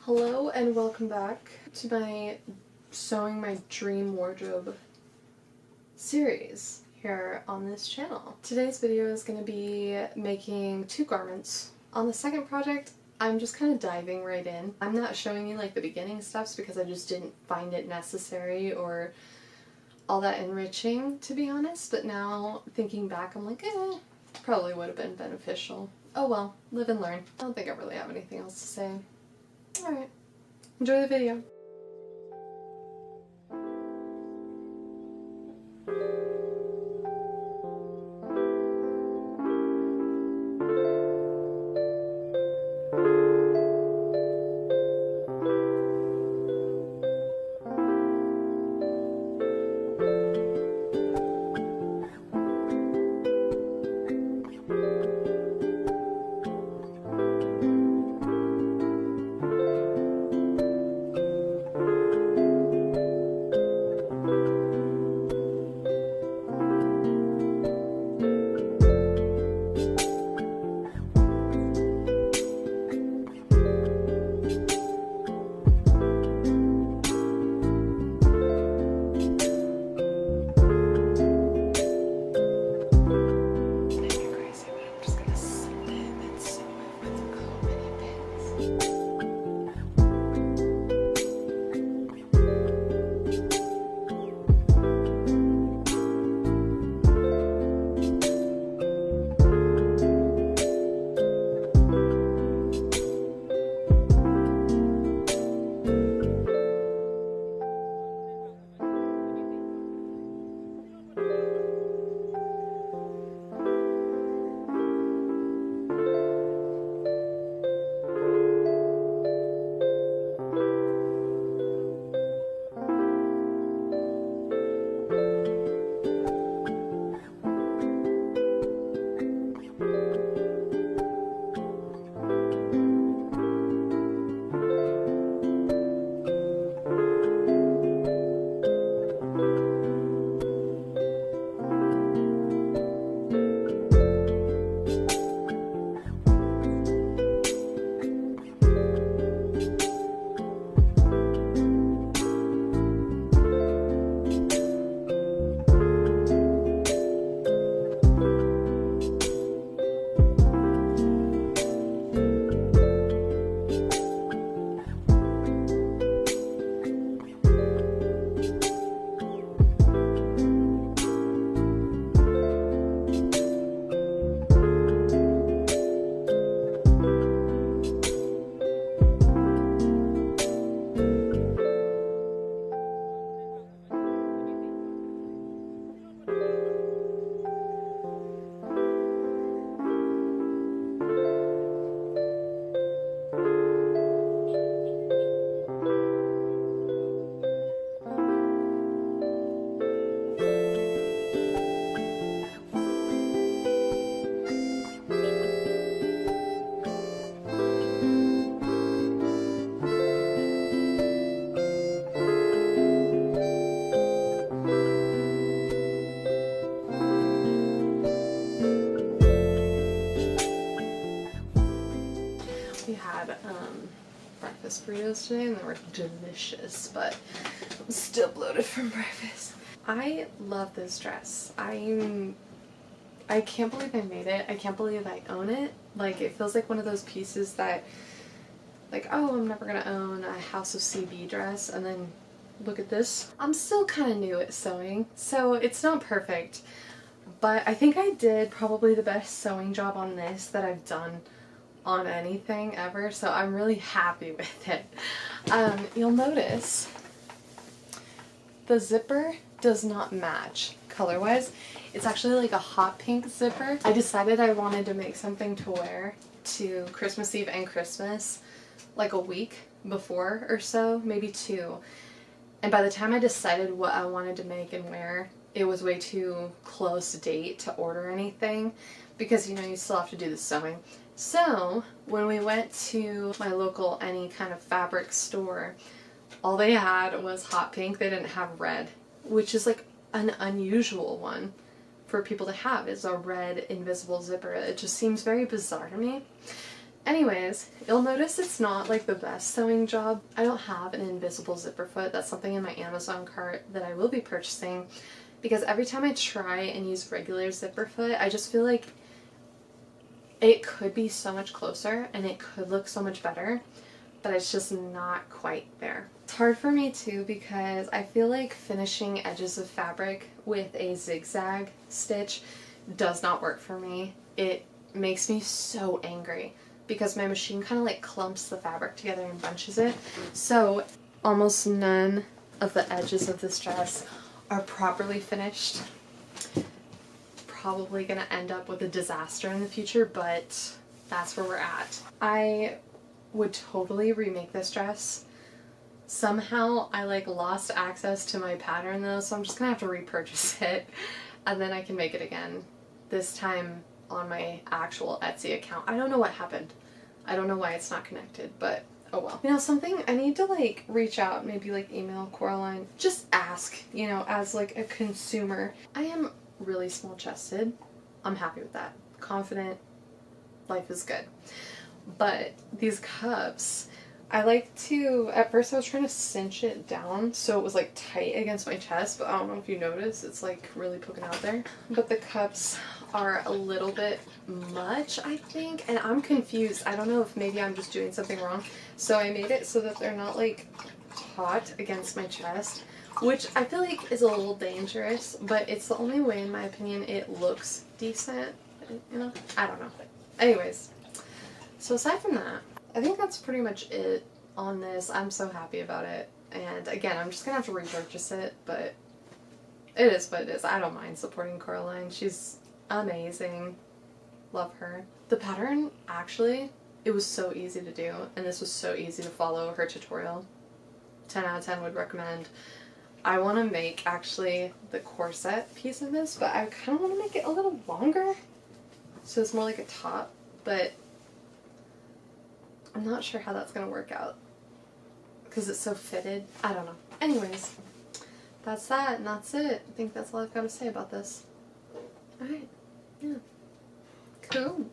Hello and welcome back to my Sewing My Dream Wardrobe series here on this channel. Today's video is going to be making two garments. On the second project, I'm just kind of diving right in. I'm not showing you like the beginning steps because I just didn't find it necessary or all that enriching, to be honest, but now thinking back I'm like, probably would have been beneficial. Oh well, live and learn. I don't think I really have anything else to say. Alright, enjoy the video. We had breakfast burritos today and they were delicious, but I'm still bloated from breakfast. I love this dress. I can't believe I made it. I can't believe I own it. Like, it feels like one of those pieces that, like, oh, I'm never gonna own a House of CB dress, and then look at this. I'm still kind of new at sewing, so it's not perfect, but I think I did probably the best sewing job on this that I've done on anything ever, so I'm really happy with it. You'll notice the zipper does not match color-wise. It's actually like a hot pink zipper. I decided I wanted to make something to wear to Christmas Eve and Christmas like a week before or so, maybe two. And by the time I decided what I wanted to make and wear, it was way too close date to order anything because, you know, you still have to do the sewing. So when we went to my local any kind of fabric store, all they had was hot pink. They didn't have red, which is like an unusual one for people to have, is a red invisible zipper. It just seems very bizarre to me. Anyways, you'll notice it's not like the best sewing job. I don't have an invisible zipper foot. That's something in my Amazon cart that I will be purchasing, because every time I try and use regular zipper foot, I just feel like it could be so much closer and it could look so much better, but it's just not quite there. It's hard for me too because I feel like finishing edges of fabric with a zigzag stitch does not work for me. It makes me so angry because my machine kind of like clumps the fabric together and bunches it. So almost none of the edges of this dress are properly finished. Probably gonna end up with a disaster in the future, but that's where we're at. I would totally remake this dress. Somehow I like lost access to my pattern though, so I'm just gonna have to repurchase it and then I can make it again. This time on my actual Etsy account. I don't know what happened. I don't know why it's not connected, but oh well. You know something? I need to like reach out, maybe like email Coraline. Just ask, you know, as like a consumer. I am really small chested. I'm happy with that. Confident. Life is good. But these cups, I like to, at first I was trying to cinch it down so it was like tight against my chest, but I don't know if you notice, it's like really poking out there. But the cups are a little bit much, I think, and I'm confused. I don't know if maybe I'm just doing something wrong. So I made it so that they're not like taut against my chest, which I feel like is a little dangerous, but it's the only way, in my opinion, it looks decent, you know? I don't know. Anyways, so aside from that, I think that's pretty much it on this. I'm so happy about it. And again, I'm just gonna have to repurchase it, but it is what it is. I don't mind supporting Coraline. She's amazing. Love her. The pattern, actually, it was so easy to do, and this was so easy to follow her tutorial. 10 out of 10 would recommend. I want to make, actually, the corset piece of this, but I kind of want to make it a little longer, so it's more like a top, but I'm not sure how that's going to work out because it's so fitted. I don't know. Anyways, that's that and that's it. I think that's all I've got to say about this. Alright. Yeah. Cool.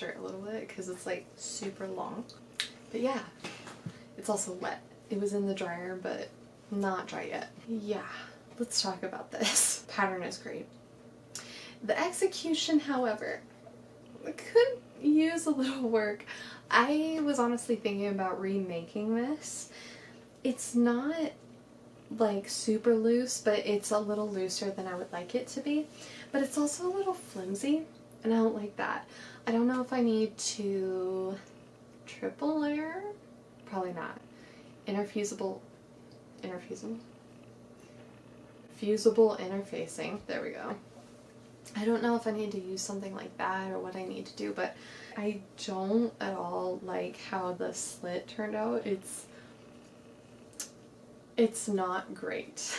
shirt a little bit because it's like super long. But yeah, it's also wet. It was in the dryer, but not dry yet. Yeah, let's talk about this. Pattern is great. The execution, however, could use a little work. I was honestly thinking about remaking this. It's not like super loose, but it's a little looser than I would like it to be. But it's also a little flimsy, and I don't like that. I don't know if I need to triple layer? Probably not. Fusible interfacing. There we go. I don't know if I need to use something like that or what I need to do, but I don't at all like how the slit turned out. It's not great.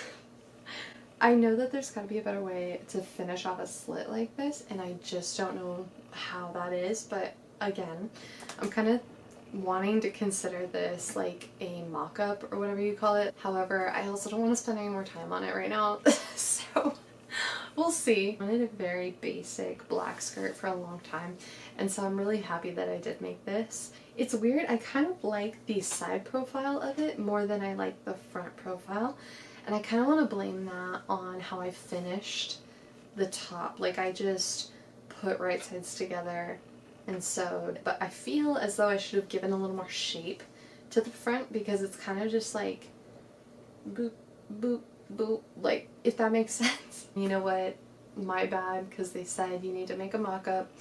I know that there's got to be a better way to finish off a slit like this, and I just don't know how that is, but again, I'm kind of wanting to consider this like a mock-up or whatever you call it. However, I also don't want to spend any more time on it right now, so we'll see. I wanted a very basic black skirt for a long time, and so I'm really happy that I did make this. It's weird, I kind of like the side profile of it more than I like the front profile, and I kind of want to blame that on how I finished the top. Like, I just put right sides together and sewed, but I feel as though I should have given a little more shape to the front because it's kind of just like boop, boop, boop, like, if that makes sense. You know what? My bad, because they said you need to make a mock-up,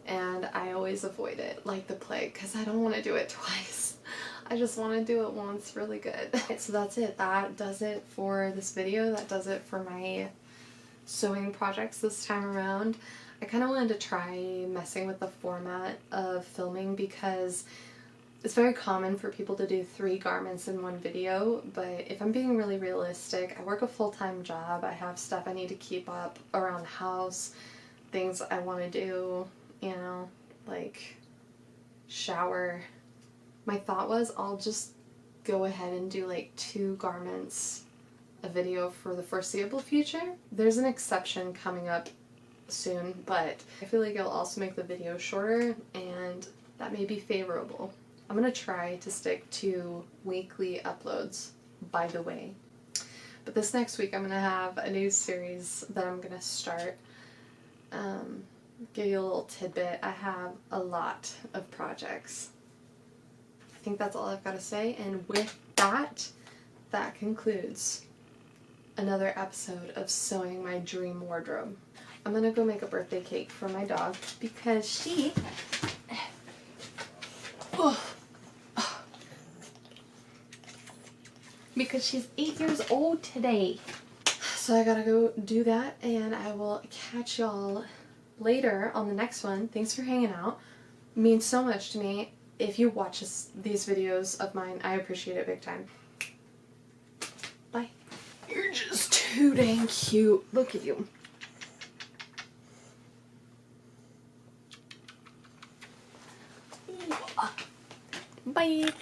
and I always avoid it like the plague because I don't want to do it twice. I just want to do it once really good. So that's it. That does it for this video. That does it for my sewing projects this time around. I kind of wanted to try messing with the format of filming because it's very common for people to do 3 garments in one video, but if I'm being really realistic, I work a full-time job, I have stuff I need to keep up around the house, things I want to do, you know, like shower. My thought was I'll just go ahead and do like 2 garments a video for the foreseeable future. There's an exception coming up soon, but I feel like it'll also make the video shorter, and that may be favorable. I'm gonna try to stick to weekly uploads, by the way. But this next week I'm gonna have a new series that I'm gonna start. Give you a little tidbit. I have a lot of projects. I think that's all I've got to say, and with that, that concludes another episode of Sewing My Dream Wardrobe. I'm gonna go make a birthday cake for my dog because she because she's 8 years old today. So I gotta go do that, and I will catch y'all later on the next one. Thanks for hanging out. It means so much to me. If you watch these videos of mine, I appreciate it big time. Bye. You're just too dang cute. Look at you. Bye.